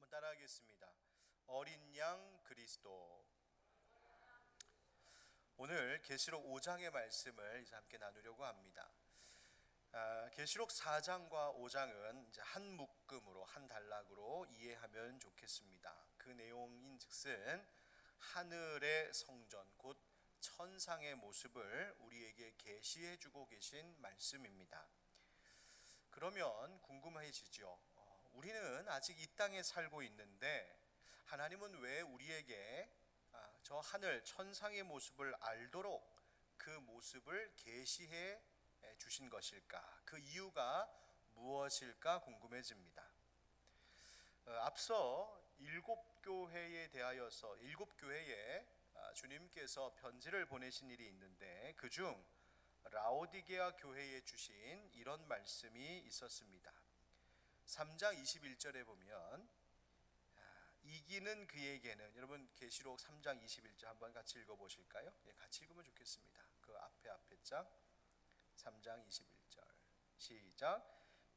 한번 따라하겠습니다. 어린 양 그리스도. 오늘 계시록 5장의 말씀을 이제 함께 나누려고 합니다. 계시록 4장과 5장은 이제 한 묶음으로, 한 단락으로 이해하면 좋겠습니다. 그 내용인즉슨 하늘의 성전, 곧 천상의 모습을 우리에게 계시해 주고 계신 말씀입니다. 그러면 궁금해지죠. 우리는 아직 이 땅에 살고 있는데 하나님은 왜 우리에게 저 하늘 천상의 모습을 알도록 그 모습을 계시해 주신 것일까? 그 이유가 무엇일까 궁금해집니다. 앞서 일곱 교회에 대하여서 일곱 교회에 주님께서 편지를 보내신 일이 있는데 그중 라오디게아 교회에 주신 이런 말씀이 있었습니다. 3장 21절에 보면 이기는 그에게는, 여러분 계시록 3장 21절 한번 같이 읽어보실까요? 같이 읽으면 좋겠습니다. 그 앞에 장 3장 21절 시작.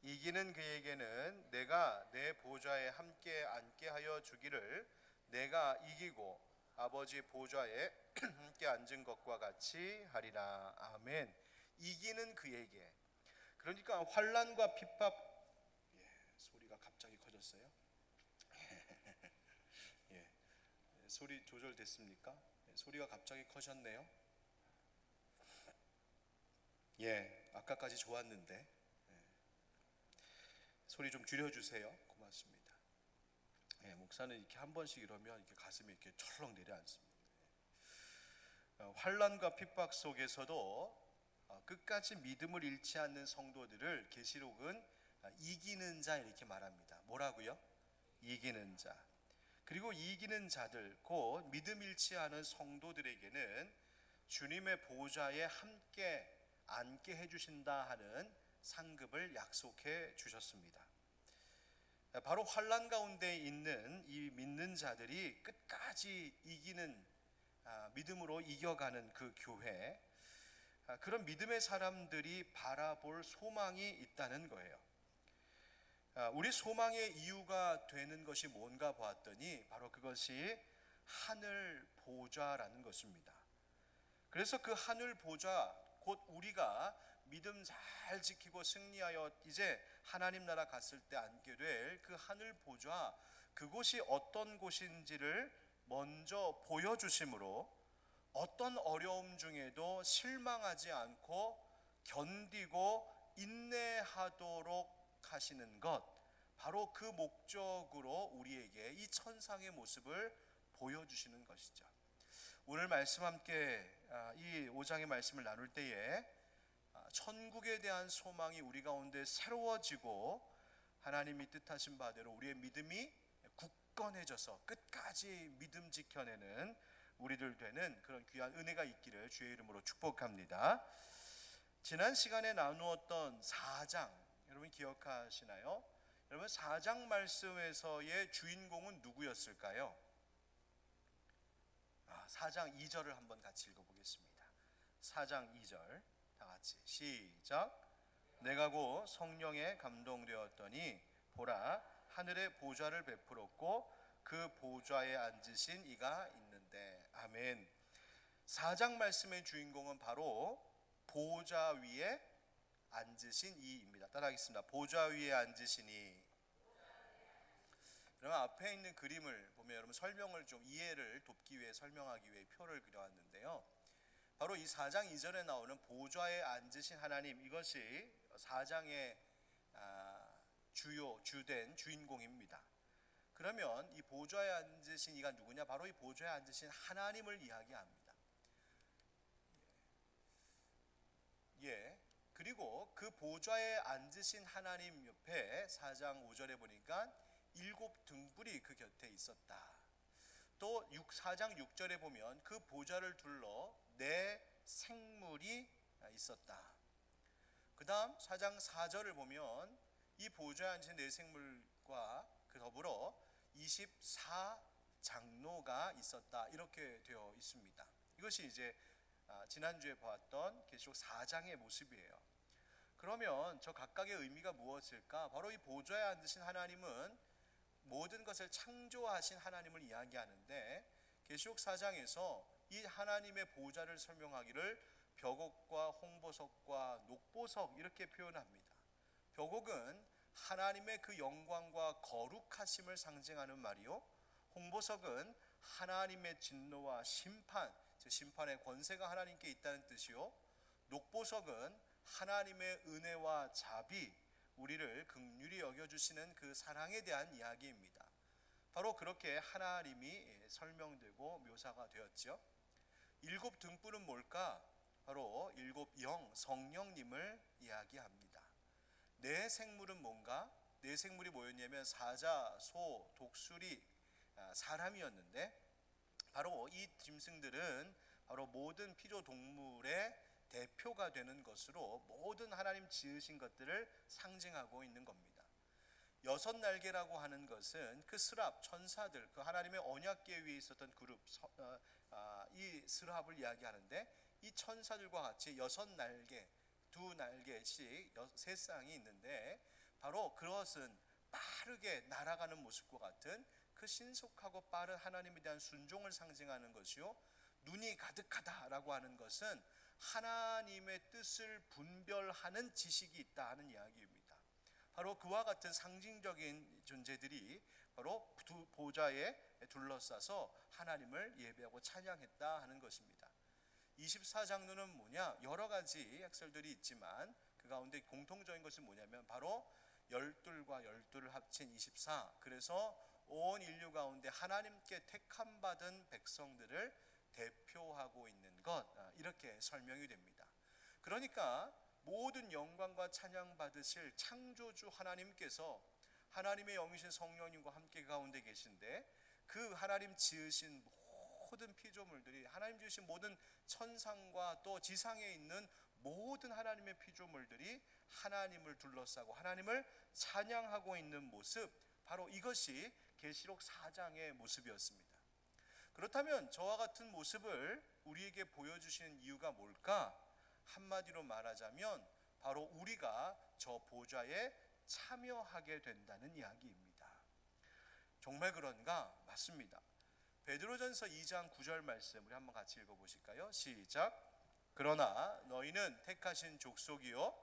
이기는 그에게는 내가 내 보좌에 함께 앉게 하여 주기를 내가 이기고 아버지 보좌에 함께 앉은 것과 같이 하리라. 아멘. 이기는 그에게, 그러니까 환난과 핍박, 소리가 갑자기 커졌어요. 소리 조절됐습니까? 소리가 갑자기 커졌네요. 아까까지 좋았는데 소리 좀 줄여주세요. 고맙습니다. 목사는 이렇게 한 번씩 이러면 이렇게 가슴이 이렇게 철렁 내려앉습니다. 환난과 핍박 속에서도 끝까지 믿음을 잃지 않는 성도들을 계시록은 이기는 자 이렇게 말합니다. 뭐라고요? 이기는 자. 그리고 이기는 자들, 곧 믿음 잃지 않은 성도들에게는 주님의 보좌에 함께 앉게 해주신다 하는 상급을 약속해 주셨습니다. 바로 환난 가운데 있는 이 믿는 자들이 끝까지 이기는 믿음으로 이겨가는 그 교회, 그런 믿음의 사람들이 바라볼 소망이 있다는 거예요. 우리 소망의 이유가 되는 것이 뭔가 보았더니 바로 그것이 하늘 보좌라는 것입니다. 그래서 그 하늘 보좌, 곧 우리가 믿음 잘 지키고 승리하여 이제 하나님 나라 갔을 때 앉게 될 그 하늘 보좌, 그곳이 어떤 곳인지를 먼저 보여주심으로 어떤 어려움 중에도 실망하지 않고 견디고 인내하도록 하시는 것, 바로 그 목적으로 우리에게 이 천상의 모습을 보여주시는 것이죠. 오늘 말씀 함께 이 5장의 말씀을 나눌 때에 천국에 대한 소망이 우리 가운데 새로워지고 하나님이 뜻하신 바대로 우리의 믿음이 굳건해져서 끝까지 믿음 지켜내는 우리들 되는 그런 귀한 은혜가 있기를 주의 이름으로 축복합니다. 지난 시간에 나누었던 4장 여러분 기억하시나요? 여러분 4장 말씀에서의 주인공은 누구였을까요? 4장 2절을 한번 같이 읽어보겠습니다. 4장 2절 다 같이 시작. 내가 곧 성령에 감동되었더니 보라 하늘에 보좌를 베풀었고 그 보좌에 앉으신 이가 있는데. 아멘. 4장 말씀의 주인공은 바로 보좌 위에 앉으신 이입니다. 따라하겠습니다. 보좌 위에 앉으신 이. 여러분 앞에 있는 그림을 보면 여러분 설명을 좀 이해를 돕기 위해 설명하기 위해 표를 그려왔는데요. 바로 이 4장 2절에 나오는 보좌에 앉으신 하나님, 이것이 4장의 주된 주인공입니다. 그러면 이 보좌에 앉으신 이가 누구냐? 바로 이 보좌에 앉으신 하나님을 이야기합니다. 그리고 그 보좌에 앉으신 하나님 옆에 4장 5절에 보니까 7 등불이 그 곁에 있었다. 또 4장 6절에 보면 그 보좌를 둘러 네 생물이 있었다. 그 다음 4장 4절을 보면 이 보좌에 앉은 네 생물과 그 더불어 24장로가 있었다. 이렇게 되어 있습니다. 이것이 이제 지난주에 보았던 계시록 4장의 모습이에요. 그러면 저 각각의 의미가 무엇일까? 바로 이 보좌에 앉으신 하나님은 모든 것을 창조하신 하나님을 이야기하는데 계시록 4장에서 이 하나님의 보좌를 설명하기를 벽옥과 홍보석과 녹보석 이렇게 표현합니다. 벽옥은 하나님의 그 영광과 거룩하심을 상징하는 말이요, 홍보석은 하나님의 진노와 심판, 즉 심판의 권세가 하나님께 있다는 뜻이요, 녹보석은 하나님의 은혜와 자비, 우리를 긍휼히 여겨주시는 그 사랑에 대한 이야기입니다. 바로 그렇게 하나님이 설명되고 묘사가 되었죠. 일곱 등불은 뭘까? 바로 일곱 영, 성령님을 이야기합니다. 네 생물은 뭔가? 네 생물이 뭐였냐면 사자, 소, 독수리, 사람이었는데 바로 이 짐승들은 바로 모든 피조 동물의 대표가 되는 것으로 모든 하나님 지으신 것들을 상징하고 있는 겁니다. 여섯 날개라고 하는 것은 그 스랍, 천사들, 그 하나님의 언약궤 위에 있었던 그룹, 이 스랍을 이야기하는데 이 천사들과 같이 여섯 날개, 두 날개씩 세 쌍이 있는데 바로 그것은 빠르게 날아가는 모습과 같은 그 신속하고 빠른 하나님에 대한 순종을 상징하는 것이요, 눈이 가득하다라고 하는 것은 하나님의 뜻을 분별하는 지식이 있다 하는 이야기입니다. 바로 그와 같은 상징적인 존재들이 바로 두 보좌에 둘러싸서 하나님을 예배하고 찬양했다 하는 것입니다. 24장로는 뭐냐? 여러 가지 학설들이 있지만 그 가운데 공통적인 것은 뭐냐면 바로 열둘과 열둘을 합친 24, 그래서 온 인류 가운데 하나님께 택함 받은 백성들을 대표하고 있는 것, 이렇게 설명이 됩니다. 그러니까 모든 영광과 찬양 받으실 창조주 하나님께서 하나님의 영이신 성령님과 함께 가운데 계신데 그 하나님 지으신 모든 피조물들이, 하나님 지으신 모든 천상과 또 지상에 있는 모든 하나님의 피조물들이 하나님을 둘러싸고 하나님을 찬양하고 있는 모습, 바로 이것이 계시록 4장의 모습이었습니다. 그렇다면 저와 같은 모습을 우리에게 보여주시는 이유가 뭘까? 한마디로 말하자면 바로 우리가 저 보좌에 참여하게 된다는 이야기입니다. 정말 그런가? 맞습니다. 베드로전서 2장 9절 말씀 우리 한번 같이 읽어보실까요? 시작. 그러나 너희는 택하신 족속이요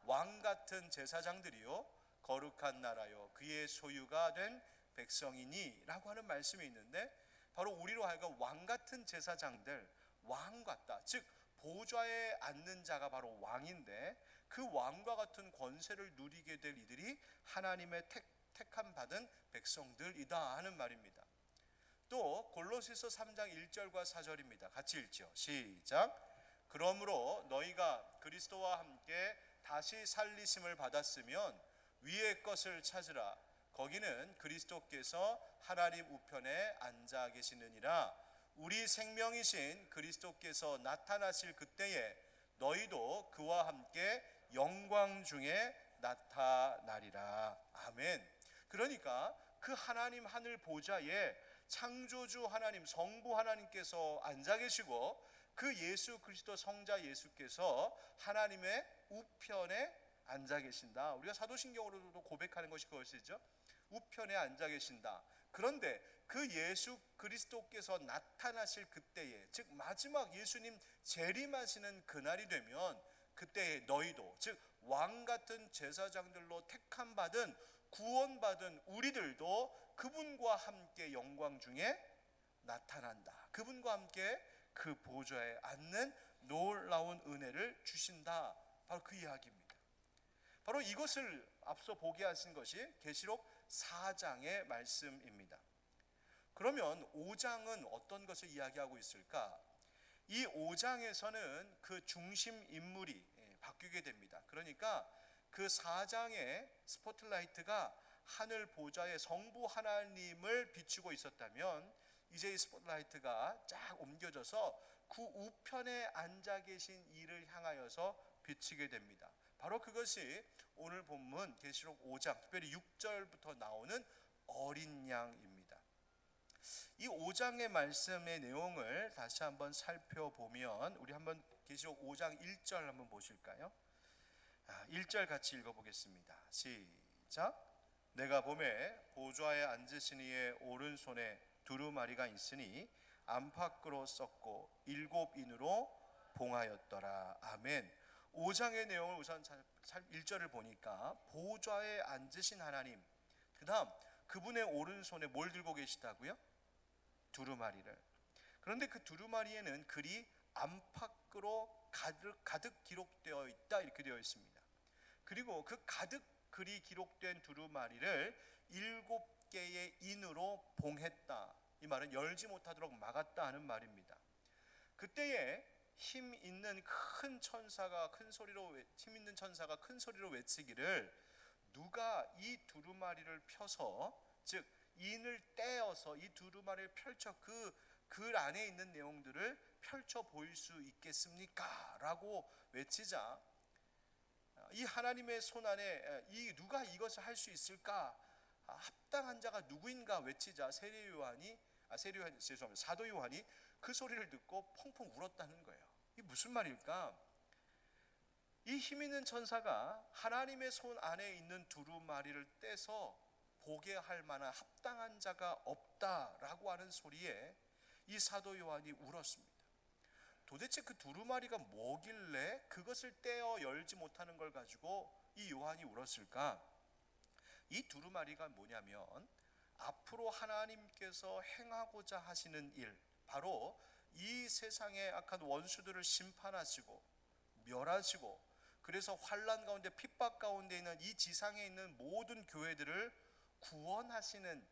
왕같은 제사장들이요 거룩한 나라요 그의 소유가 된 백성이니 라고 하는 말씀이 있는데 바로 우리로 하여금 왕같은 제사장들, 왕같다, 즉 보좌에 앉는 자가 바로 왕인데 그 왕과 같은 권세를 누리게 될 이들이 하나님의 택함 받은 백성들이다 하는 말입니다. 또 골로새서 3장 1절과 4절입니다. 같이 읽죠. 시작. 그러므로 너희가 그리스도와 함께 다시 살리심을 받았으면 위의 것을 찾으라. 거기는 그리스도께서 하나님 우편에 앉아 계시느니라. 우리 생명이신 그리스도께서 나타나실 그때에 너희도 그와 함께 영광 중에 나타나리라. 아멘. 그러니까 그 하나님 하늘 보좌에 창조주 하나님, 성부 하나님께서 앉아 계시고 그 예수 그리스도 성자 예수께서 하나님의 우편에 앉아 계신다. 우리가 사도신경으로도 고백하는 것이 그것이죠. 우편에 앉아 계신다. 그런데 그 예수 그리스도께서 나타나실 그때에, 즉 마지막 예수님 재림하시는 그날이 되면 그때에 너희도, 즉 왕같은 제사장들로 택함 받은 구원받은 우리들도 그분과 함께 영광 중에 나타난다. 그분과 함께 그 보좌에 앉는 놀라운 은혜를 주신다. 바로 그 이야기입니다. 바로 이것을 앞서 보게 하신 것이 계시록 4장의 말씀입니다. 그러면 5장은 어떤 것을 이야기하고 있을까? 이 5장에서는 그 중심 인물이 바뀌게 됩니다. 그러니까 그 4장의 스포트라이트가 하늘 보좌의 성부 하나님을 비추고 있었다면 이제 이 스포트라이트가 쫙 옮겨져서 그 우편에 앉아 계신 이를 향하여서 비치게 됩니다. 바로 그것이 오늘 본문 계시록 5장 특별히 6절부터 나오는 어린 양입니다. 이 5장의 말씀의 내용을 다시 한번 살펴보면 우리 한번 계시록 5장 1절 한번 보실까요? 1절 같이 읽어보겠습니다. 시작. 내가 보매 보좌에 앉으신 이의 오른손에 두루마리가 있으니 안팎으로 썩고 7인으로 봉하였더라. 아멘. 5장의 내용을 우선 1절을 보니까 보좌에 앉으신 하나님, 그 다음 그분의 오른손에 뭘 들고 계시다고요? 두루마리를. 그런데 그 두루마리에는 글이 안팎으로 가득 기록되어 있다, 이렇게 되어 있습니다. 그리고 그 가득 글이 기록된 두루마리를 7개의 인으로 봉했다. 이 말은 열지 못하도록 막았다 하는 말입니다. 그때에 힘 있는 천사가 큰 소리로 외치기를, 누가 이 두루마리를 펴서, 즉 인을 떼어서 이 두루마리를 펼쳐 그 글 안에 있는 내용들을 펼쳐 보일 수 있겠습니까? 라고 외치자, 이 하나님의 손 안에 누가 이것을 할 수 있을까? 합당한 자가 누구인가 외치자 사도 요한이 그 소리를 듣고 펑펑 울었다는 거예요. 이게 무슨 말일까? 이 힘 있는 천사가 하나님의 손 안에 있는 두루마리를 떼서 보게 할 만한 합당한 자가 없다라고 하는 소리에 이 사도 요한이 울었습니다. 도대체 그 두루마리가 뭐길래 그것을 떼어 열지 못하는 걸 가지고 이 요한이 울었을까? 이 두루마리가 뭐냐면 앞으로 하나님께서 행하고자 하시는 일, 바로 이 세상의 악한 원수들을 심판하시고 멸하시고, 그래서 환난 가운데 핍박 가운데 있는 이 지상에 있는 모든 교회들을 구원하시는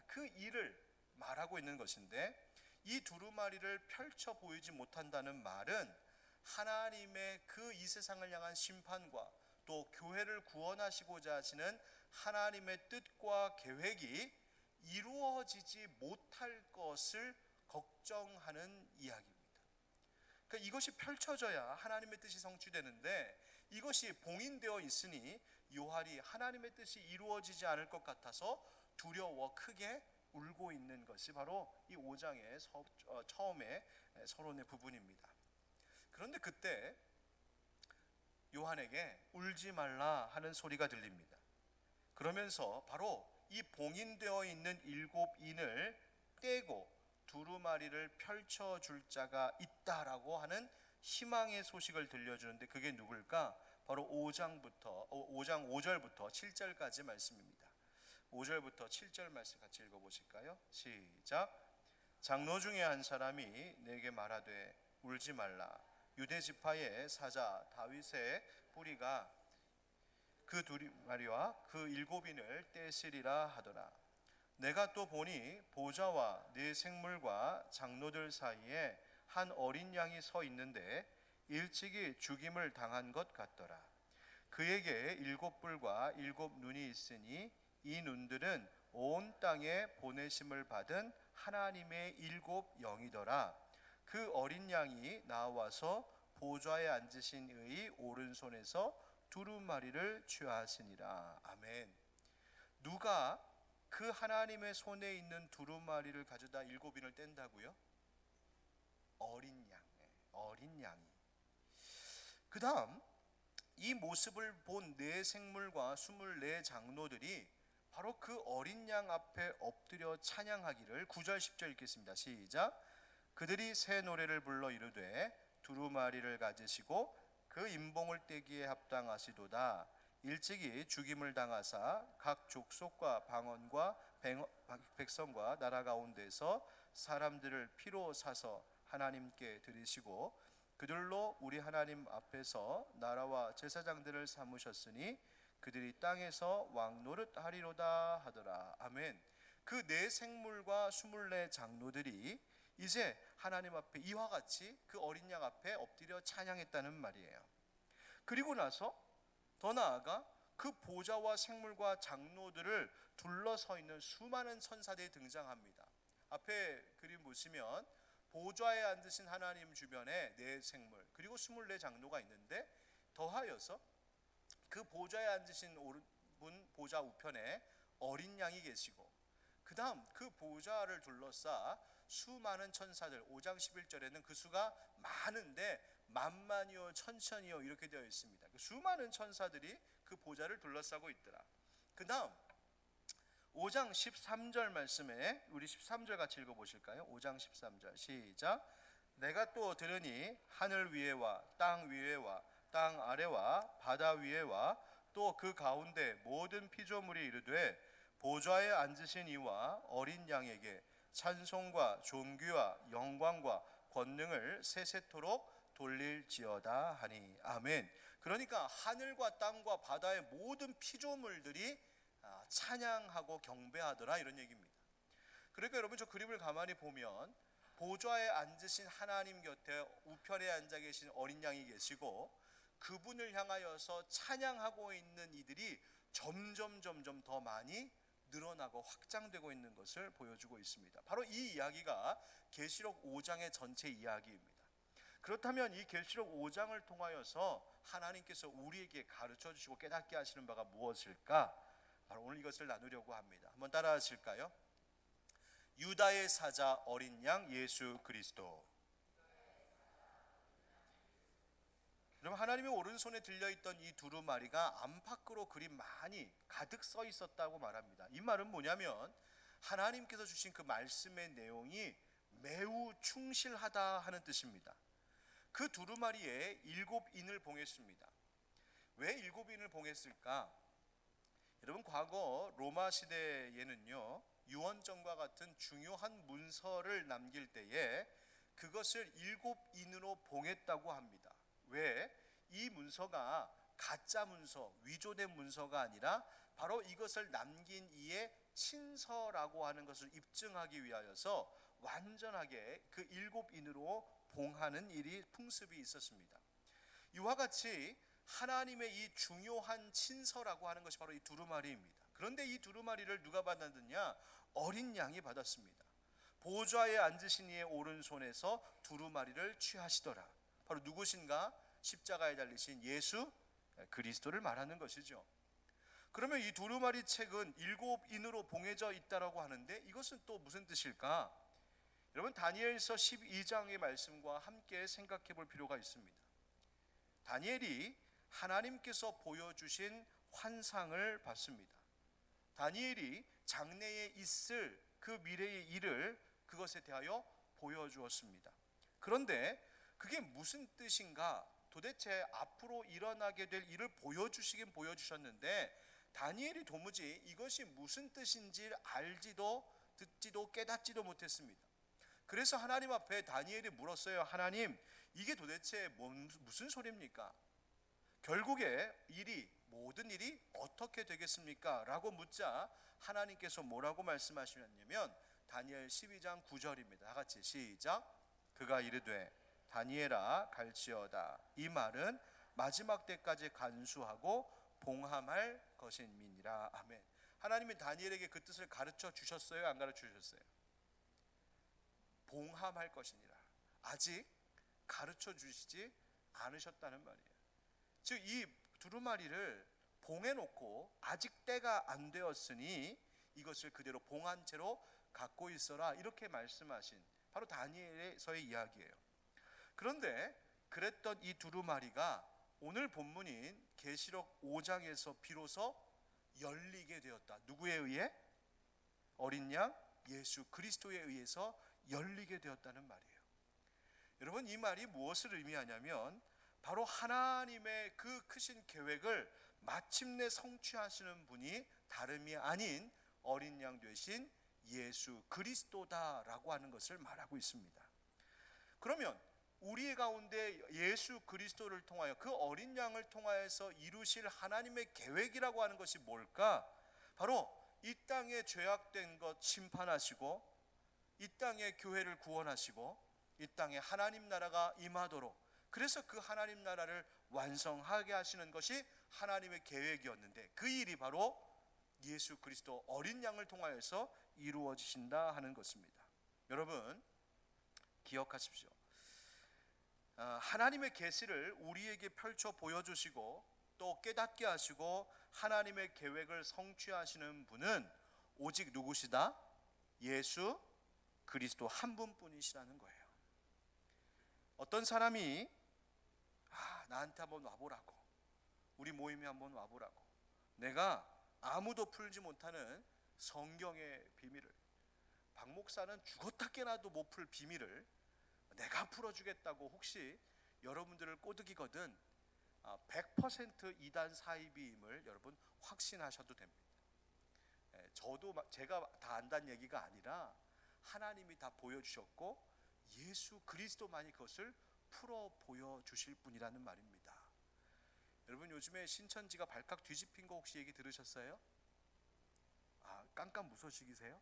그 일을 말하고 있는 것인데, 이 두루마리를 펼쳐 보이지 못한다는 말은 하나님의 그 이 세상을 향한 심판과 또 교회를 구원하시고자 하시는 하나님의 뜻과 계획이 이루어지지 못할 것을 걱정하는 이야기입니다. 그러니까 이것이 펼쳐져야 하나님의 뜻이 성취되는데, 이것이 봉인되어 있으니 요한이 하나님의 뜻이 이루어지지 않을 것 같아서 두려워 크게 울고 있는 것이 바로 이 5장의 처음에 서론의 부분입니다. 그런데 그때 요한에게 울지 말라 하는 소리가 들립니다. 그러면서 바로 이 봉인되어 있는 7인을 떼고 두루마리를 펼쳐줄 자가 있다라고 하는 희망의 소식을 들려주는데, 그게 누굴까? 바로 5장 5절부터 7절까지 말씀입니다. 5절부터 7절 말씀 같이 읽어보실까요? 시작. 장로 중에 한 사람이 내게 말하되 울지 말라. 유대 지파의 사자 다윗의 뿌리가 그 두루마리와 그 7인을 떼시리라 하더라. 내가 또 보니 보좌와 네 생물과 장로들 사이에 한 어린 양이 서 있는데 일찍이 죽임을 당한 것 같더라. 그에게 7뿔과 7눈이 있으니 이 눈들은 온 땅에 보내심을 받은 하나님의 7영이더라. 그 어린 양이 나와서 보좌에 앉으신 이의 오른손에서 두루마리를 취하시니라. 아멘. 누가 그 하나님의 손에 있는 두루마리를 가져다 7인을 뗀다고요? 어린 양이. 그 다음 이 모습을 본 네 생물과 24 장로들이 바로 그 어린 양 앞에 엎드려 찬양하기를, 9절 10절 읽겠습니다. 시작. 그들이 새 노래를 불러 이르되 두루마리를 가지시고 그 임봉을 떼기에 합당하시도다. 일찍이 죽임을 당하사 각 족속과 방언과 백성과 나라 가운데서 사람들을 피로 사서 하나님께 드리시고 그들로 우리 하나님 앞에서 나라와 제사장들을 삼으셨으니 그들이 땅에서 왕노릇 하리로다 하더라. 아멘. 그 네 생물과 24 장로들이 이제 하나님 앞에 이와 같이 그 어린 양 앞에 엎드려 찬양했다는 말이에요. 그리고 나서 더 나아가 그 보좌와 생물과 장로들을 둘러서 있는 수많은 천사들이 등장합니다. 앞에 그림 보시면 보좌에 앉으신 하나님 주변에 네 생물 그리고 24 장로가 있는데, 더하여서 그 보좌에 앉으신 분 보좌 우편에 어린 양이 계시고, 그 다음 그 보좌를 둘러싸 수많은 천사들, 5장 11절에는 그 수가 많은데 만만이요 천천이요 이렇게 되어 있습니다. 수많은 천사들이 그 보좌를 둘러싸고 있더라. 그 다음 5장 13절 말씀에 우리 13절 같이 읽어보실까요? 5장 13절 시작. 내가 또 들으니 하늘 위에와 땅 위에와 땅 아래와 바다 위에와 또 그 가운데 모든 피조물이 이르되 보좌에 앉으신 이와 어린 양에게 찬송과 존귀와 영광과 권능을 세세토록 돌릴지어다 하니. 아멘. 그러니까 하늘과 땅과 바다의 모든 피조물들이 찬양하고 경배하더라, 이런 얘기입니다. 그러니까 여러분, 저 그림을 가만히 보면 보좌에 앉으신 하나님 곁에 우편에 앉아 계신 어린 양이 계시고 그분을 향하여서 찬양하고 있는 이들이 점점 더 많이 늘어나고 확장되고 있는 것을 보여주고 있습니다. 바로 이 이야기가 계시록 5장의 전체 이야기입니다. 그렇다면 이 계시록 5장을 통하여서 하나님께서 우리에게 가르쳐 주시고 깨닫게 하시는 바가 무엇일까? 바로 오늘 이것을 나누려고 합니다. 한번 따라 하실까요? 유다의 사자 어린 양 예수 그리스도. 여러분, 하나님의 오른손에 들려있던 이 두루마리가 안팎으로 그리 많이 가득 써 있었다고 말합니다. 이 말은 뭐냐면 하나님께서 주신 그 말씀의 내용이 매우 충실하다 하는 뜻입니다. 그 두루마리에 7인을 봉했습니다. 왜 7인을 봉했을까? 여러분, 과거 로마 시대에는요, 유언장과 같은 중요한 문서를 남길 때에 그것을 7인으로 봉했다고 합니다. 왜? 이 문서가 가짜 문서, 위조된 문서가 아니라 바로 이것을 남긴 이의 친서라고 하는 것을 입증하기 위하여서 완전하게 그 7인으로 봉하는 일이 풍습이 있었습니다. 이와 같이 하나님의 이 중요한 친서라고 하는 것이 바로 이 두루마리입니다. 그런데 이 두루마리를 누가 받았느냐? 어린 양이 받았습니다. 보좌에 앉으신 이의 오른손에서 두루마리를 취하시더라. 바로 누구신가? 십자가에 달리신 예수 그리스도를 말하는 것이죠. 그러면 이 두루마리 책은 7인으로 봉해져 있다라고 하는데 이것은 또 무슨 뜻일까? 여러분, 다니엘서 12장의 말씀과 함께 생각해 볼 필요가 있습니다. 다니엘이 하나님께서 보여주신 환상을 봤습니다. 다니엘이 장래에 있을 그 미래의 일을 그것에 대하여 보여주었습니다. 그런데 그게 무슨 뜻인가? 도대체 앞으로 일어나게 될 일을 보여주시긴 보여주셨는데 다니엘이 도무지 이것이 무슨 뜻인지 알지도 듣지도 깨닫지도 못했습니다. 그래서 하나님 앞에 다니엘이 물었어요. 하나님, 이게 도대체 무슨 소리입니까? 결국에 모든 일이 어떻게 되겠습니까? 라고 묻자 하나님께서 뭐라고 말씀하시냐면 다니엘 12장 9절입니다. 다 같이 시작. 그가 이르되 다니엘아 갈지어다. 이 말은 마지막 때까지 간수하고 봉함할 것임이니라. 아멘. 하나님이 다니엘에게 그 뜻을 가르쳐 주셨어요? 안 가르쳐 주셨어요? 봉함할 것이니라. 아직 가르쳐 주시지 않으셨다는 말이에요. 즉 이 두루마리를 봉해놓고 아직 때가 안 되었으니 이것을 그대로 봉한 채로 갖고 있어라, 이렇게 말씀하신 바로 다니엘서의 이야기예요. 그런데 그랬던 이 두루마리가 오늘 본문인 계시록 5장에서 비로소 열리게 되었다. 누구에 의해? 어린 양 예수 그리스도에 의해서 열리게 되었다는 말이에요. 여러분, 이 말이 무엇을 의미하냐면 바로 하나님의 그 크신 계획을 마침내 성취하시는 분이 다름이 아닌 어린 양 되신 예수 그리스도다라고 하는 것을 말하고 있습니다. 그러면 우리 가운데 예수 그리스도를 통하여 그 어린 양을 통하여서 이루실 하나님의 계획이라고 하는 것이 뭘까? 바로 이 땅에 죄악된 것 심판하시고 이 땅에 교회를 구원하시고 이 땅에 하나님 나라가 임하도록, 그래서 그 하나님 나라를 완성하게 하시는 것이 하나님의 계획이었는데 그 일이 바로 예수 그리스도 어린 양을 통하여서 이루어지신다 하는 것입니다. 여러분, 기억하십시오. 하나님의 계시를 우리에게 펼쳐 보여주시고 또 깨닫게 하시고 하나님의 계획을 성취하시는 분은 오직 누구시다? 예수 그리스도 한 분뿐이시라는 거예요. 어떤 사람이 나한테 한번 와보라고, 우리 모임에 한번 와보라고, 내가 아무도 풀지 못하는 성경의 비밀을, 박 목사는 죽었다 깨나도 못 풀 비밀을 내가 풀어주겠다고 혹시 여러분들을 꼬드기거든 100% 이단 사이비임을 여러분 확신하셔도 됩니다. 저도 제가 다 안다는 얘기가 아니라 하나님이 다 보여주셨고 예수 그리스도만이 그것을 풀어 보여주실 분이라는 말입니다. 여러분 요즘에 신천지가 발칵 뒤집힌 거 혹시 얘기 들으셨어요? 깜깜 무소식이세요?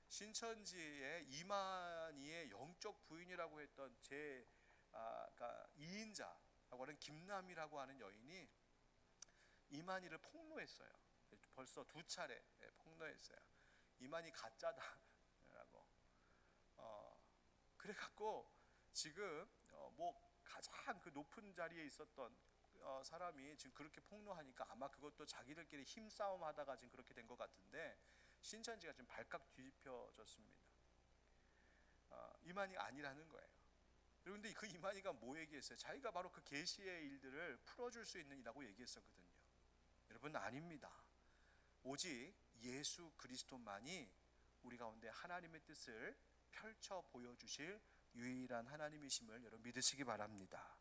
신천지의 이만희의 영적 부인이라고 했던 그러니까 2인자라고 하는 김남이라고 하는 여인이 이만희를 폭로했어요. 벌써 2차례 폭로했어요. 이만희 가짜다라고. 그래갖고 지금 뭐 가장 그 높은 자리에 있었던 사람이 지금 그렇게 폭로하니까 아마 그것도 자기들끼리 힘싸움 하다가 지금 그렇게 된 것 같은데 신천지가 지금 발칵 뒤집혀졌습니다. 이만희가 아니라는 거예요. 그런데 그 이만희가 뭐 얘기했어요? 자기가 바로 그 계시의 일들을 풀어줄 수 있는 이라고 얘기했었거든요. 여러분 아닙니다. 오직 예수 그리스도만이 우리 가운데 하나님의 뜻을 펼쳐 보여주실 유일한 하나님이심을 여러분 믿으시기 바랍니다.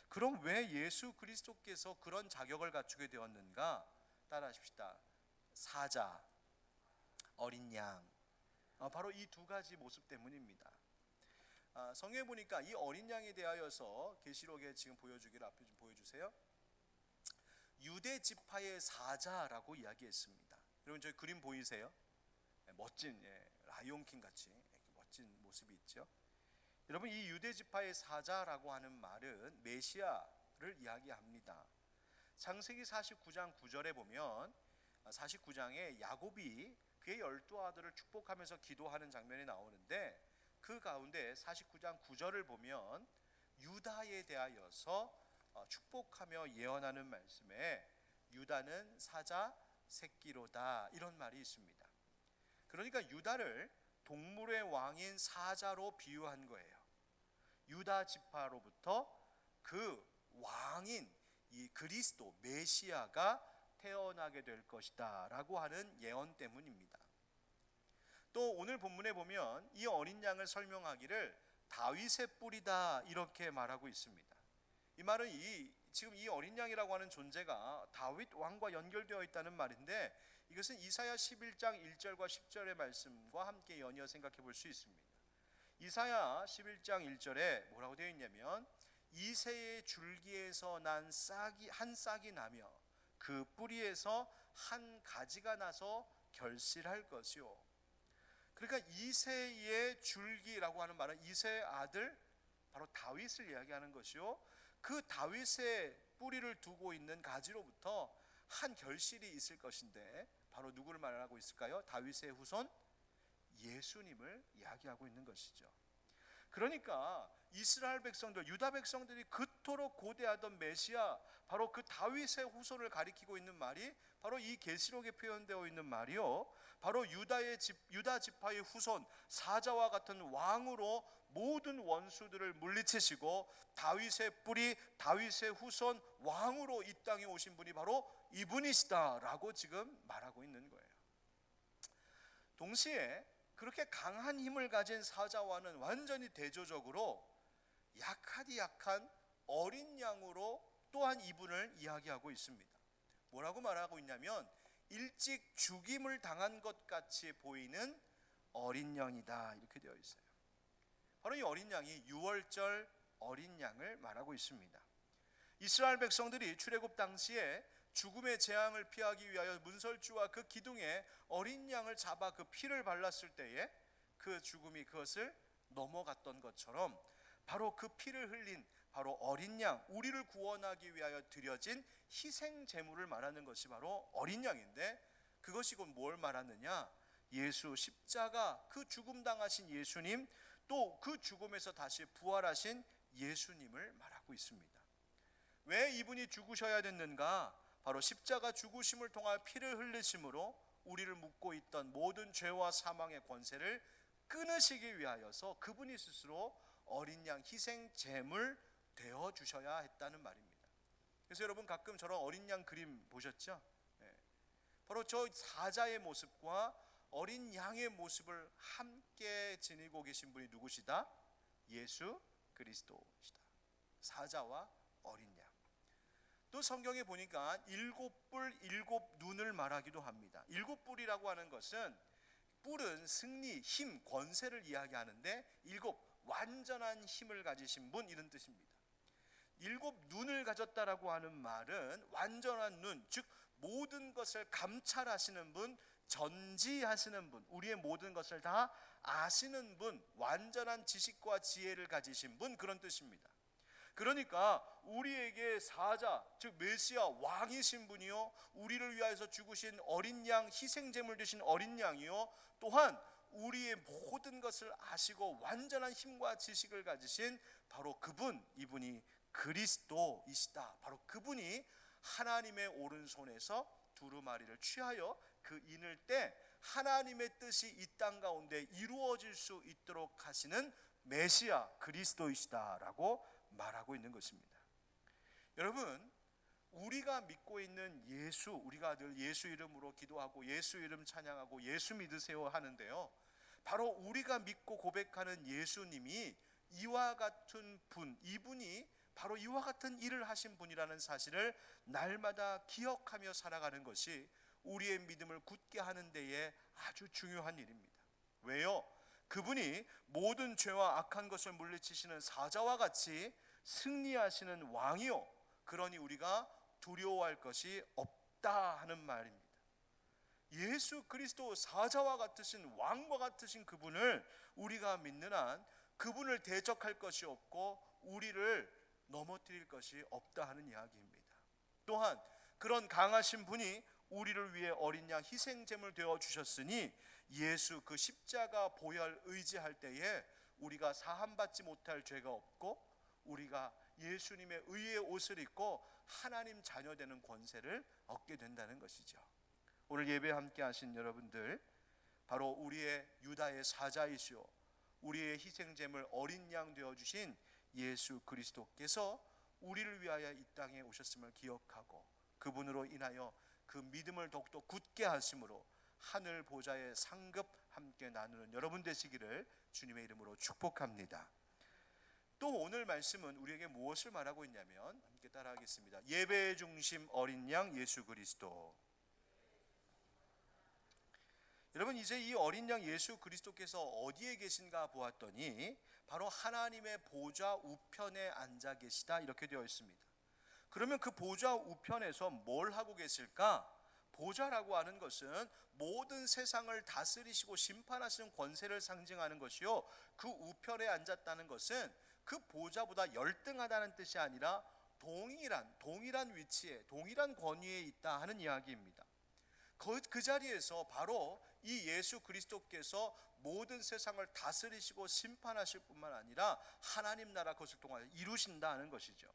그럼 왜 예수 그리스도께서 그런 자격을 갖추게 되었는가? 따라하십시다. 사자, 어린 양, 바로 이 두 가지 모습 때문입니다. 성경에 보니까 이 어린 양에 대하여서 계시록에 지금 보여주기를 앞에 좀 보여주세요. 유대 지파의 사자라고 이야기했습니다. 여러분 저희 그림 보이세요? 멋진 라이온킹 같이 멋진 모습이 있죠. 여러분 이 유대 지파의 사자라고 하는 말은 메시아를 이야기합니다. 창세기 49장 9절에 보면 49장에 야곱이 그의 12아들을 축복하면서 기도하는 장면이 나오는데 그 가운데 49장 9절을 보면 유다에 대하여서 축복하며 예언하는 말씀에 유다는 사자 새끼로다 이런 말이 있습니다. 그러니까 유다를 동물의 왕인 사자로 비유한 거예요. 유다 지파로부터 그 왕인 이 그리스도 메시아가 태어나게 될 것이다 라고 하는 예언 때문입니다. 또 오늘 본문에 보면 이 어린 양을 설명하기를 다윗의 뿔이다 이렇게 말하고 있습니다. 이 말은 지금 이 어린 양이라고 하는 존재가 다윗 왕과 연결되어 있다는 말인데 이것은 이사야 11장 1절과 10절의 말씀과 함께 연이어 생각해 볼 수 있습니다. 이사야 11장 1절에 뭐라고 되어 있냐면 이새의 줄기에서 난 한 싹이 나며 그 뿌리에서 한 가지가 나서 결실할 것이요. 그러니까 이새의 줄기라고 하는 말은 이새의 아들 바로 다윗을 이야기하는 것이요. 그 다윗의 뿌리를 두고 있는 가지로부터 한 결실이 있을 것인데 바로 누구를 말하고 있을까요? 다윗의 후손 예수님을 이야기하고 있는 것이죠. 그러니까 이스라엘 백성들, 유다 백성들이 그토록 고대하던 메시아, 바로 그 다윗의 후손을 가리키고 있는 말이 바로 이 계시록에 표현되어 있는 말이요, 바로 유다 지파의 후손 사자와 같은 왕으로 모든 원수들을 물리치시고 다윗의 뿌리, 다윗의 후손 왕으로 이 땅에 오신 분이 바로 이분이시다라고 지금 말하고 있는 거예요. 동시에 그렇게 강한 힘을 가진 사자와는 완전히 대조적으로 약하디 약한 어린 양으로 또한 이분을 이야기하고 있습니다. 뭐라고 말하고 있냐면 일찍 죽임을 당한 것 같이 보이는 어린 양이다 이렇게 되어 있어요. 바로 이 어린 양이 유월절 어린 양을 말하고 있습니다. 이스라엘 백성들이 출애굽 당시에 죽음의 재앙을 피하기 위하여 문설주와 그 기둥에 어린 양을 잡아 그 피를 발랐을 때에 그 죽음이 그것을 넘어갔던 것처럼 바로 그 피를 흘린 바로 어린 양, 우리를 구원하기 위하여 드려진 희생 제물을 말하는 것이 바로 어린 양인데 그것이 곧 뭘 말하느냐? 예수 십자가 그 죽음 당하신 예수님, 또 그 죽음에서 다시 부활하신 예수님을 말하고 있습니다. 왜 이분이 죽으셔야 됐는가? 바로 십자가 죽으심을 통하여 피를 흘리심으로 우리를 묶고 있던 모든 죄와 사망의 권세를 끊으시기 위하여서 그분이 스스로 어린 양 희생 제물 되어 주셔야 했다는 말입니다. 그래서 여러분 가끔 저런 어린 양 그림 보셨죠? 바로 저 사자의 모습과 어린 양의 모습을 함께 지니고 계신 분이 누구시다? 예수 그리스도시다. 사자와 어린 양. 또 성경에 보니까 일곱 뿔 일곱 눈을 말하기도 합니다. 일곱 뿔이라고 하는 것은, 뿔은 승리, 힘, 권세를 이야기하는데 일곱, 완전한 힘을 가지신 분, 이런 뜻입니다. 일곱 눈을 가졌다라고 하는 말은 완전한 눈, 즉 모든 것을 감찰하시는 분, 전지하시는 분, 우리의 모든 것을 다 아시는 분, 완전한 지식과 지혜를 가지신 분, 그런 뜻입니다. 그러니까 우리에게 사자, 즉 메시아 왕이신 분이요, 우리를 위하여서 죽으신 어린 양, 희생제물 되신 어린 양이요, 또한 우리의 모든 것을 아시고 완전한 힘과 지식을 가지신 바로 그분, 이분이 그리스도이시다. 바로 그분이 하나님의 오른손에서 두루마리를 취하여 그 인을 때 하나님의 뜻이 이 땅 가운데 이루어질 수 있도록 하시는 메시아 그리스도이시다라고 말하고 있는 것입니다. 여러분, 우리가 믿고 있는 예수, 우리가 늘 예수 이름으로 기도하고 예수 이름 찬양하고 예수 믿으세요 하는데요, 바로 우리가 믿고 고백하는 예수님이 이와 같은 분, 이분이 바로 이와 같은 일을 하신 분이라는 사실을 날마다 기억하며 살아가는 것이 우리의 믿음을 굳게 하는 데에 아주 중요한 일입니다. 왜요? 그분이 모든 죄와 악한 것을 물리치시는 사자와 같이 승리하시는 왕이요, 그러니 우리가 두려워할 것이 없다 하는 말입니다. 예수 그리스도, 사자와 같으신 왕과 같으신 그분을 우리가 믿는 한 그분을 대적할 것이 없고 우리를 넘어뜨릴 것이 없다 하는 이야기입니다. 또한 그런 강하신 분이 우리를 위해 어린 양 희생제물 되어 주셨으니 예수 그 십자가 보혈 의지할 때에 우리가 사함받지 못할 죄가 없고 우리가 예수님의 의의 옷을 입고 하나님 자녀 되는 권세를 얻게 된다는 것이죠. 오늘 예배 함께 하신 여러분들, 바로 우리의 유다의 사자이시오, 우리의 희생제물 어린 양 되어 주신 예수 그리스도께서 우리를 위하여 이 땅에 오셨음을 기억하고 그분으로 인하여 그 믿음을 더욱더 굳게 하심으로 하늘 보좌의 상급 함께 나누는 여러분 되시기를 주님의 이름으로 축복합니다. 또 오늘 말씀은 우리에게 무엇을 말하고 있냐면, 함께 따라하겠습니다. 예배의 중심 어린 양 예수 그리스도. 여러분, 이제 이 어린 양 예수 그리스도께서 어디에 계신가 보았더니 바로 하나님의 보좌 우편에 앉아 계시다, 이렇게 되어 있습니다. 그러면 그 보좌 우편에서 뭘 하고 계실까? 보좌라고 하는 것은 모든 세상을 다스리시고 심판하시는 권세를 상징하는 것이요, 그 우편에 앉았다는 것은 그 보좌보다 열등하다는 뜻이 아니라 동일한 위치에, 동일한 권위에 있다 하는 이야기입니다. 그 자리에서 바로 이 예수 그리스도께서 모든 세상을 다스리시고 심판하실 뿐만 아니라 하나님 나라 것을 통하여 이루신다 하는 것이죠.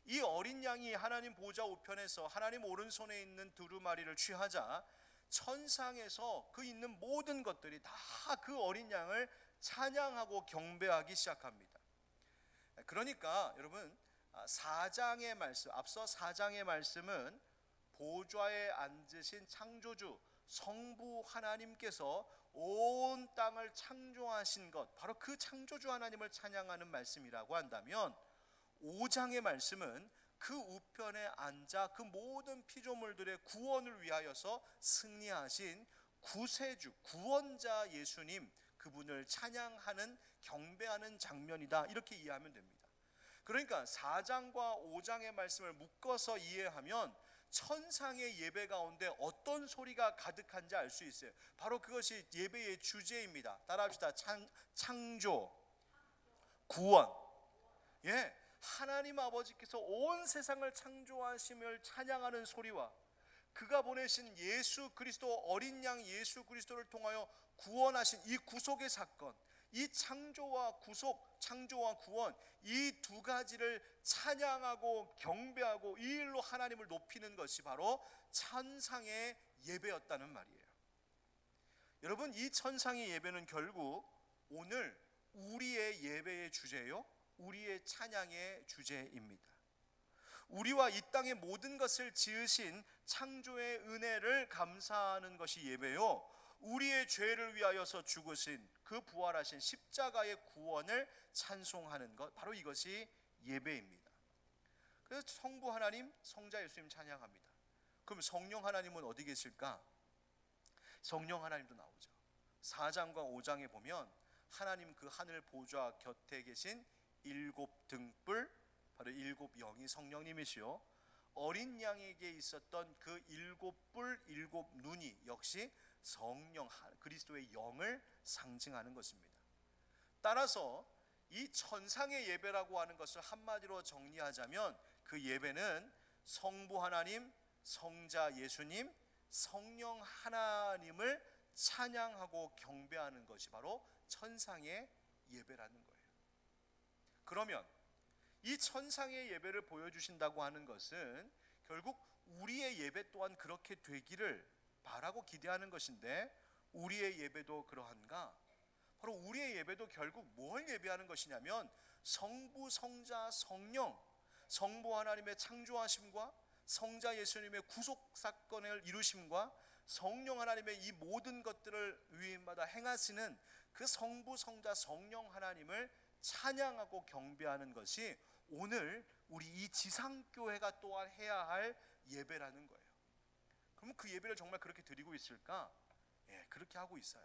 이 어린 양이 하나님 보좌 우편에서 하나님 오른손에 있는 두루마리를 취하자 천상에서 그 있는 모든 것들이 다 그 어린 양을 찬양하고 경배하기 시작합니다. 그러니까 여러분, 4장의 말씀, 앞서 4장의 말씀은 보좌에 앉으신 창조주 성부 하나님께서 온 땅을 창조하신 것, 바로 그 창조주 하나님을 찬양하는 말씀이라고 한다면, 5장의 말씀은 그 우편에 앉아 그 모든 피조물들의 구원을 위하여서 승리하신 구세주, 구원자 예수님, 그분을 찬양하는, 경배하는 장면이다, 이렇게 이해하면 됩니다. 그러니까 4장과 5장의 말씀을 묶어서 이해하면 천상의 예배 가운데 어떤 소리가 가득한지 알 수 있어요. 바로 그것이 예배의 주제입니다. 따라합시다. 창조, 구원. 예, 하나님 아버지께서 온 세상을 창조하심을 찬양하는 소리와 그가 보내신 예수 그리스도 어린 양 예수 그리스도를 통하여 구원하신 이 구속의 사건, 이 창조와 구속, 창조와 구원, 이 두 가지를 찬양하고 경배하고 이 일로 하나님을 높이는 것이 바로 천상의 예배였다는 말이에요. 여러분, 이 천상의 예배는 결국 오늘 우리의 예배의 주제요, 우리의 찬양의 주제입니다. 우리와 이 땅의 모든 것을 지으신 창조의 은혜를 감사하는 것이 예배요, 우리의 죄를 위하여서 죽으신 그 부활하신 십자가의 구원을 찬송하는 것, 바로 이것이 예배입니다. 그래서 성부 하나님, 성자 예수님 찬양합니다. 그럼 성령 하나님은 어디 계실까? 성령 하나님도 나오죠. 4장과 5장에 보면 하나님 그 하늘 보좌 곁에 계신 일곱 등불, 바로 일곱 영이 성령님이시요, 어린 양에게 있었던 그 일곱 뿔 일곱 눈이 역시 성령 그리스도의 영을 상징하는 것입니다. 따라서 이 천상의 예배라고 하는 것을 한마디로 정리하자면 그 예배는 성부 하나님, 성자 예수님, 성령 하나님을 찬양하고 경배하는 것이 바로 천상의 예배라는 거예요. 그러면 이 천상의 예배를 보여주신다고 하는 것은 결국 우리의 예배 또한 그렇게 되기를 바라고 기대하는 것인데, 우리의 예배도 그러한가? 바로 우리의 예배도 결국 뭘 예배하는 것이냐면 성부, 성자, 성령, 성부 하나님의 창조하심과 성자 예수님의 구속 사건을 이루심과 성령 하나님의 이 모든 것들을 위임받아 행하시는 그 성부, 성자, 성령 하나님을 찬양하고 경배하는 것이 오늘 우리 이 지상교회가 또한 해야 할 예배라는 거예요. 그러면 그 예배를 정말 그렇게 드리고 있을까? 예, 그렇게 하고 있어요.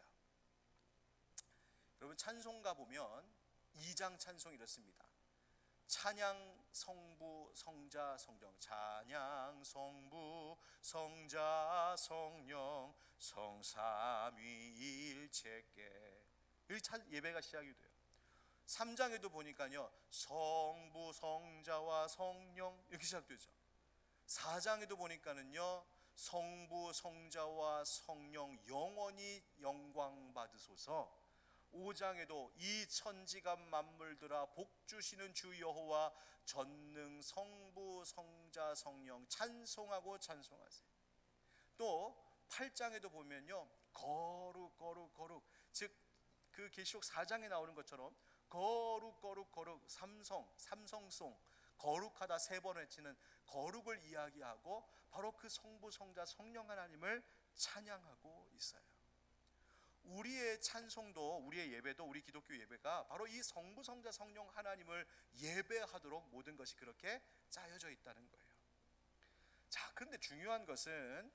여러분, 찬송가 보면 2장 찬송 이렇습니다. 찬양 성부 성자 성령, 찬양 성부 성자 성령, 성삼위일체께, 이 예배가 시작이 돼요. 3장에도 보니까요, 성부 성자와 성령 이렇게 시작되죠. 4장에도 보니까는요, 성부 성자와 성령 영원히 영광 받으소서. 5장에도 이 천지가 만물들아 복 주시는 주 여호와 전능 성부 성자 성령 찬송하고 찬송하세요. 또 8장에도 보면요, 거룩 거룩 거룩, 즉 그 계시록 4장에 나오는 것처럼 거룩 거룩 거룩, 삼성송, 거룩하다 3번 외치는 거룩을 이야기하고 바로 그 성부 성자 성령 하나님을 찬양하고 있어요. 우리의 찬송도, 우리의 예배도, 우리 기독교 예배가 바로 이 성부 성자 성령 하나님을 예배하도록 모든 것이 그렇게 짜여져 있다는 거예요. 자, 그런데 중요한 것은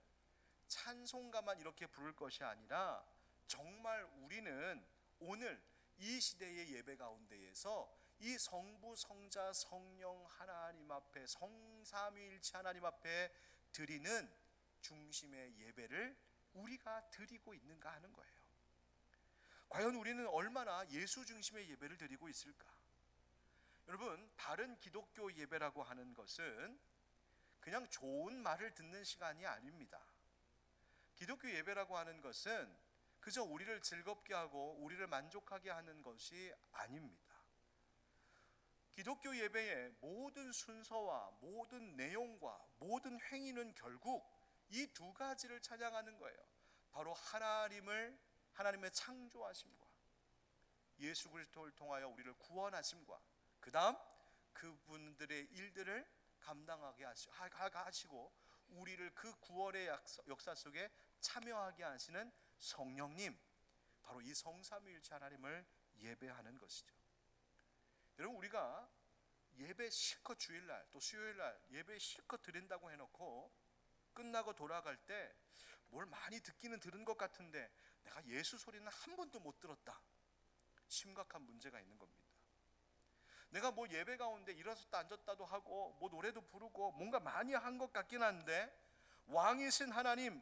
찬송가만 이렇게 부를 것이 아니라 정말 우리는 오늘 이 시대의 예배 가운데에서 이 성부 성자 성령 하나님 앞에, 성삼위일체 하나님 앞에 드리는 중심의 예배를 우리가 드리고 있는가 하는 거예요. 과연 우리는 얼마나 예수 중심의 예배를 드리고 있을까? 여러분, 바른 기독교 예배라고 하는 것은 그냥 좋은 말을 듣는 시간이 아닙니다. 기독교 예배라고 하는 것은 그저 우리를 즐겁게 하고 우리를 만족하게 하는 것이 아닙니다. 기독교 예배의 모든 순서와 모든 내용과 모든 행위는 결국 이 두 가지를 찬양하는 거예요. 바로 하나님의 창조하심과 예수 그리스도를 통하여 우리를 구원하심과, 그 다음 그분들의 일들을 감당하게 하시고 우리를 그 구원의 역사 속에 참여하게 하시는 성령님, 바로 이 성삼위일체 하나님을 예배하는 것이죠. 여러분, 우리가 예배 실컷 주일날 또 수요일날 예배 실컷 드린다고 해놓고 끝나고 돌아갈 때 뭘 많이 듣기는 들은 것 같은데 내가 예수 소리는 한 번도 못 들었다. 심각한 문제가 있는 겁니다. 내가 뭐 예배 가운데 일어섰다 앉았다도 하고 뭐 노래도 부르고 뭔가 많이 한 것 같긴 한데 왕이신 하나님,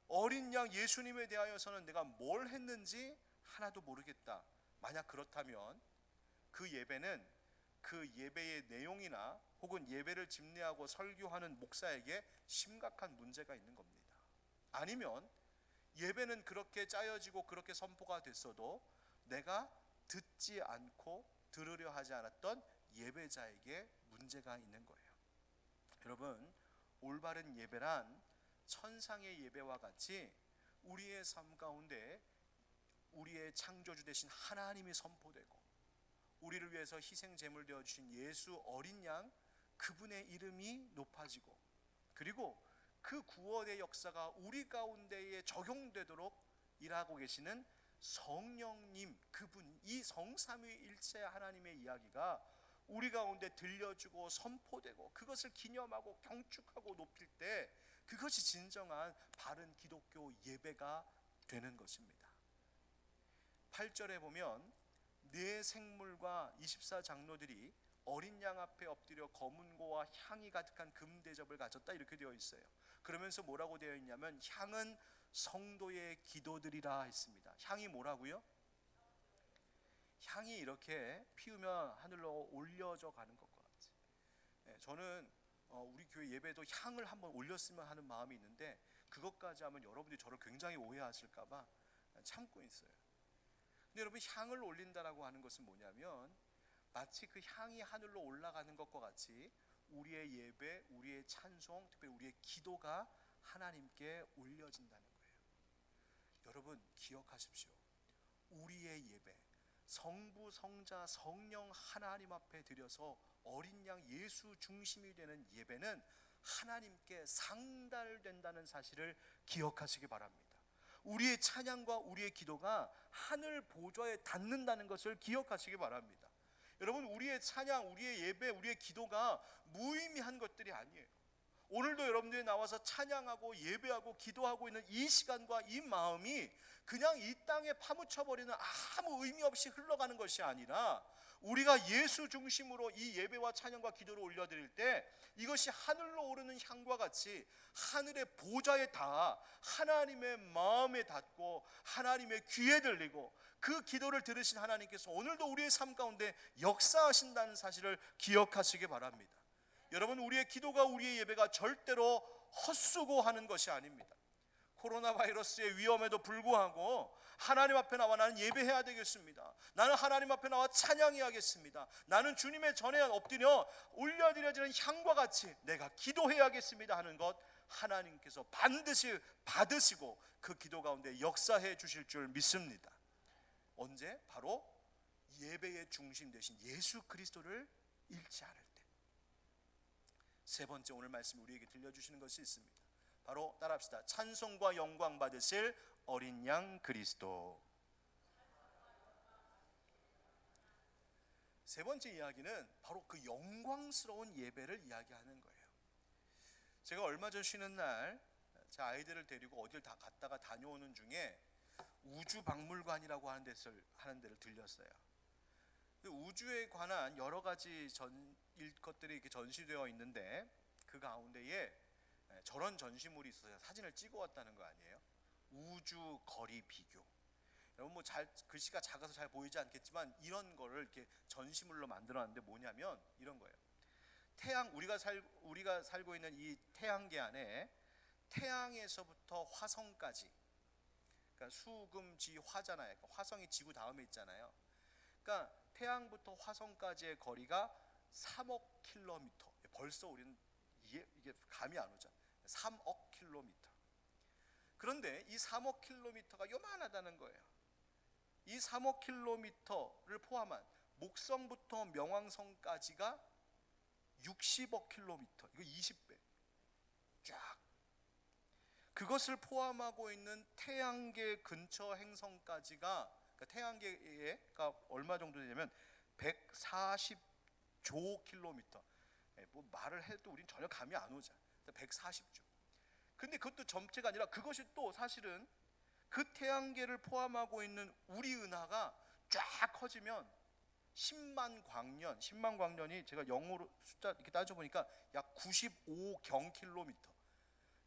어린 양 예수님에 대하여서는 내가 뭘 했는지 하나도 모르겠다. 만약 그렇다면 그 예배는 그 예배의 내용이나 혹은 예배를 집례하고 설교하는 목사에게 심각한 문제가 있는 겁니다. 아니면 예배는 그렇게 짜여지고 그렇게 선포가 됐어도 내가 듣지 않고 들으려 하지 않았던 예배자에게 문제가 있는 거예요. 여러분, 올바른 예배란 천상의 예배와 같이 우리의 삶 가운데 우리의 창조주 되신 하나님이 선포되고 우리를 위해서 희생 제물 되어 주신 예수 어린 양, 그분의 이름이 높아지고, 그리고 그 구원의 역사가 우리 가운데에 적용되도록 일하고 계시는 성령님, 그분, 이 성삼위일체 하나님의 이야기가 우리 가운데 들려주고 선포되고, 그것을 기념하고 경축하고 높일 때 그것이 진정한 바른 기독교 예배가 되는 것입니다. 8절에 보면 네 생물과 24장로들이 어린 양 앞에 엎드려 검은고와 향이 가득한 금대접을 가졌다, 이렇게 되어 있어요. 그러면서 뭐라고 되어 있냐면 향은 성도의 기도들이라 했습니다. 향이 뭐라고요? 향이 이렇게 피우면 하늘로 올려져 가는 것과 같이, 저는 우리 교회 예배도 향을 한번 올렸으면 하는 마음이 있는데, 그것까지 하면 여러분들이 저를 굉장히 오해하실까 봐 참고 있어요. 근데 여러분, 향을 올린다라고 하는 것은 뭐냐면 마치 그 향이 하늘로 올라가는 것과 같이 우리의 예배, 우리의 찬송, 특별히 우리의 기도가 하나님께 올려진다는 거예요. 여러분 기억하십시오. 우리의 예배, 성부, 성자, 성령 하나님 앞에 드려서 어린 양 예수 중심이 되는 예배는 하나님께 상달된다는 사실을 기억하시기 바랍니다. 우리의 찬양과 우리의 기도가 하늘 보좌에 닿는다는 것을 기억하시기 바랍니다. 여러분, 우리의 찬양, 우리의 예배, 우리의 기도가 무의미한 것들이 아니에요. 오늘도 여러분들이 나와서 찬양하고 예배하고 기도하고 있는 이 시간과 이 마음이 그냥 이 땅에 파묻혀버리는 아무 의미 없이 흘러가는 것이 아니라, 우리가 예수 중심으로 이 예배와 찬양과 기도를 올려드릴 때 이것이 하늘로 오르는 향과 같이 하늘의 보좌에 닿아 하나님의 마음에 닿고 하나님의 귀에 들리고, 그 기도를 들으신 하나님께서 오늘도 우리의 삶 가운데 역사하신다는 사실을 기억하시기 바랍니다. 여러분, 우리의 기도가, 우리의 예배가 절대로 헛수고하는 것이 아닙니다. 코로나 바이러스의 위험에도 불구하고 하나님 앞에 나와 나는 예배해야 되겠습니다. 나는 하나님 앞에 나와 찬양해야겠습니다. 나는 주님의 전에 엎드려 올려드려지는 향과 같이 내가 기도해야겠습니다 하는 것, 하나님께서 반드시 받으시고 그 기도 가운데 역사해 주실 줄 믿습니다. 언제? 바로 예배의 중심 되신 예수 그리스도를 잃지 않을 때. 세 번째, 오늘 말씀 우리에게 들려주시는 것이 있습니다. 바로 따라합시다. 찬송과 영광 받으실 어린 양 그리스도. 세 번째 이야기는 바로 그 영광스러운 예배를 이야기하는 거예요. 제가 얼마 전 쉬는 날 제 아이들을 데리고 어딜 다 갔다가 다녀오는 중에 우주박물관이라고 하는 데를 들렸어요. 우주에 관한 여러 가지 것들이 이렇게 전시되어 있는데, 그 가운데에 저런 전시물이 있어서 사진을 찍어 왔다는 거 아니에요? 우주 거리 비교. 여러분, 뭐 글씨가 작아서 잘 보이지 않겠지만 이런 거를 이렇게 전시물로 만들어 놨는데 뭐냐면 이런 거예요. 우리가 살고 있는 이 태양계 안에 태양에서부터 화성까지, 그러니까 수금지 화잖아요. 그러니까 화성이 지구 다음에 있잖아요. 그러니까 태양부터 화성까지의 거리가 3억 킬로미터. 벌써 우리는 이게 감이 안 오죠. 3억 킬로미터. 그런데 이 3억 킬로미터가 요만하다는 거예요. 이 3억 킬로미터를 포함한 목성부터 명왕성까지가 60억 킬로미터. 이거 20배. 쫙. 그것을 포함하고 있는 태양계 근처 행성까지가, 그러니까 태양계가 얼마 정도 되냐면 140조 킬로미터. 뭐 말을 해도 우린 전혀 감이 안 오죠. 140조. 근데 그것도 전체가 아니라 그것이 또 사실은 그 태양계를 포함하고 있는 우리 은하가 쫙 커지면 10만 광년이 제가 영어로 숫자 이렇게 따져보니까 약 95경 킬로미터.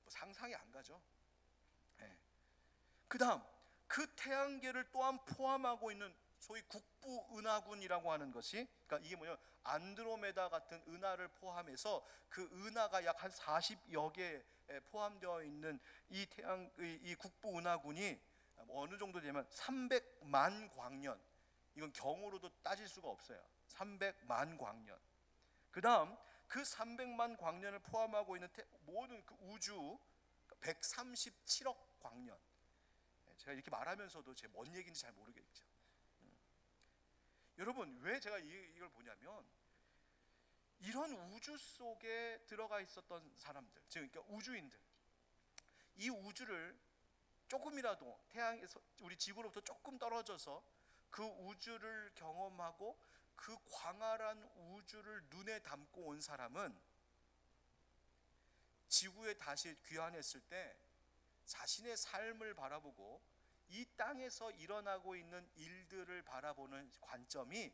뭐 상상이 안 가죠. 그 다음 그 태양계를 또한 포함하고 있는 소위 국부 은하군이라고 하는 것이, 그러니까 이게 뭐냐면 안드로메다 같은 은하를 포함해서 그 은하가 약 한 40여 개에 포함되어 있는 이 국부 은하군이 어느 정도 되면 300만 광년. 이건 경으로도 따질 수가 없어요. 300만 광년. 그 다음 그 300만 광년을 포함하고 있는 모든 그 우주 137억 광년. 제가 이렇게 말하면서도 제 뭔 얘기인지 잘 모르겠죠. 여러분, 왜 제가 이걸 보냐면 이런 우주 속에 들어가 있었던 사람들, 즉 그러니까 우주인들, 이 우주를 조금이라도 태양에서 우리 지구로부터 조금 떨어져서 그 우주를 경험하고 그 광활한 우주를 눈에 담고 온 사람은 지구에 다시 귀환했을 때 자신의 삶을 바라보고 이 땅에서 일어나고 있는 일들을 바라보는 관점이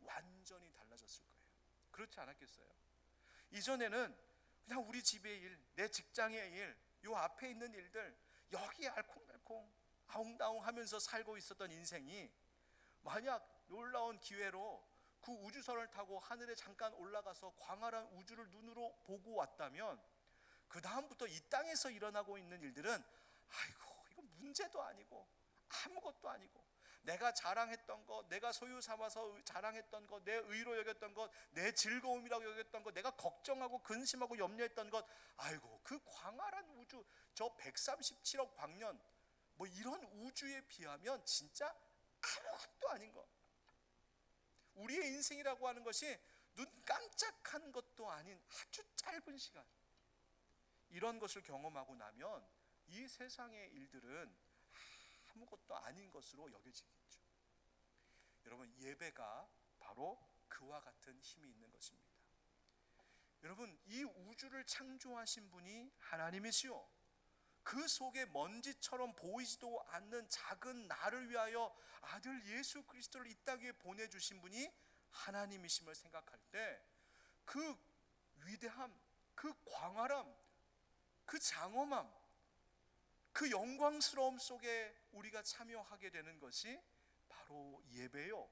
완전히 달라졌을 거예요. 그렇지 않았겠어요? 이전에는 그냥 우리 집의 일, 내 직장의 일, 요 앞에 있는 일들, 여기 알콩달콩 아웅다웅 하면서 살고 있었던 인생이 만약 놀라운 기회로 그 우주선을 타고 하늘에 잠깐 올라가서 광활한 우주를 눈으로 보고 왔다면, 그 다음부터 이 땅에서 일어나고 있는 일들은 아이고 이거 문제도 아니고 아무것도 아니고, 내가 자랑했던 것, 내가 소유 삼아서 자랑했던 것, 내 의로 여겼던 것, 내 즐거움이라고 여겼던 것, 내가 걱정하고 근심하고 염려했던 것, 아이고 그 광활한 우주, 저 137억 광년 뭐 이런 우주에 비하면 진짜 아무것도 아닌 것. 우리의 인생이라고 하는 것이 눈 깜짝한 것도 아닌 아주 짧은 시간, 이런 것을 경험하고 나면 이 세상의 일들은 아무것도 아닌 것으로 여겨지겠죠. 여러분, 예배가 바로 그와 같은 힘이 있는 것입니다. 여러분, 이 우주를 창조하신 분이 하나님이시요, 그 속에 먼지처럼 보이지도 않는 작은 나를 위하여 아들 예수 그리스도를 이 땅에 보내주신 분이 하나님이심을 생각할 때 그 위대함, 그 광활함, 그 장엄함, 그 영광스러움 속에 우리가 참여하게 되는 것이 바로 예배요,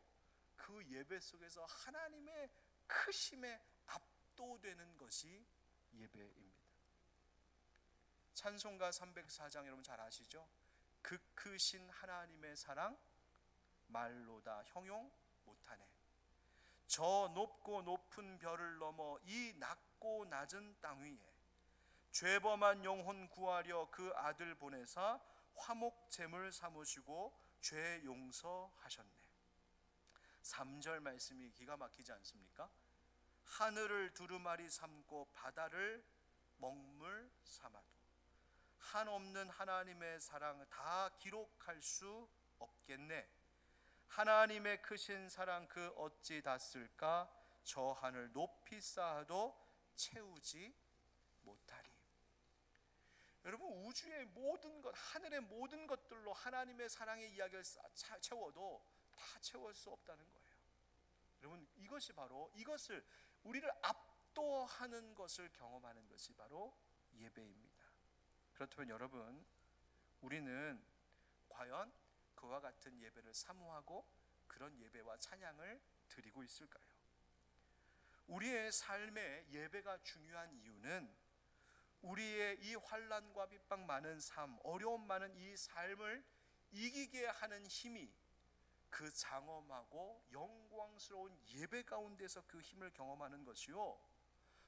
그 예배 속에서 하나님의 크심에 압도되는 것이 예배입니다. 찬송가 304장 여러분 잘 아시죠? 그 크신 하나님의 사랑 말로 다 형용 못하네. 저 높고 높은 별을 넘어 이 낮고 낮은 땅 위에 죄범한 영혼 구하려 그 아들 보내사 화목 제물 삼으시고 죄 용서하셨네. 3절 말씀이 기가 막히지 않습니까? 하늘을 두루마리 삼고 바다를 먹물 삼아도 한없는 하나님의 사랑 다 기록할 수 없겠네. 하나님의 크신 사랑 그 어찌 닿을까? 저 하늘 높이 쌓아도 채우지 못하리. 여러분, 우주의 모든 것, 하늘의 모든 것들로 하나님의 사랑의 이야기를 채워도 다 채울 수 없다는 거예요. 여러분, 이것이 바로, 이것을 우리를 압도하는 것을 경험하는 것이 바로 예배입니다. 그렇다면 여러분, 우리는 과연 그와 같은 예배를 사모하고 그런 예배와 찬양을 드리고 있을까요? 우리의 삶에 예배가 중요한 이유는 우리의 이 환난과 핍박 많은 삶, 어려움 많은 이 삶을 이기게 하는 힘이 그 장엄하고 영광스러운 예배 가운데서 그 힘을 경험하는 것이요,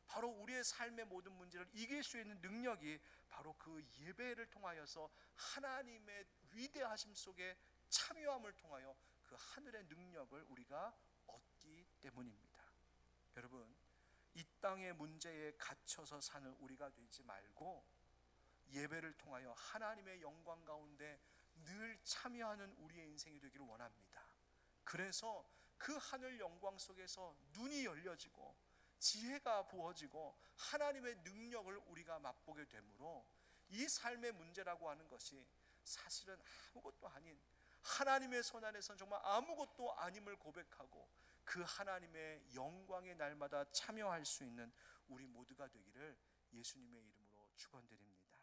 바로 우리의 삶의 모든 문제를 이길 수 있는 능력이 바로 그 예배를 통하여서 하나님의 위대하심 속에 참여함을 통하여 그 하늘의 능력을 우리가 얻기 때문입니다. 여러분, 이 땅의 문제에 갇혀서 사는 우리가 되지 말고 예배를 통하여 하나님의 영광 가운데 늘 참여하는 우리의 인생이 되기를 원합니다. 그래서 그 하늘 영광 속에서 눈이 열려지고 지혜가 부어지고 하나님의 능력을 우리가 맛보게 되므로 이 삶의 문제라고 하는 것이 사실은 아무것도 아닌, 하나님의 손 안에서는 정말 아무것도 아님을 고백하고 그 하나님의 영광의 날마다 참여할 수 있는 우리 모두가 되기를 예수님의 이름으로 축원드립니다.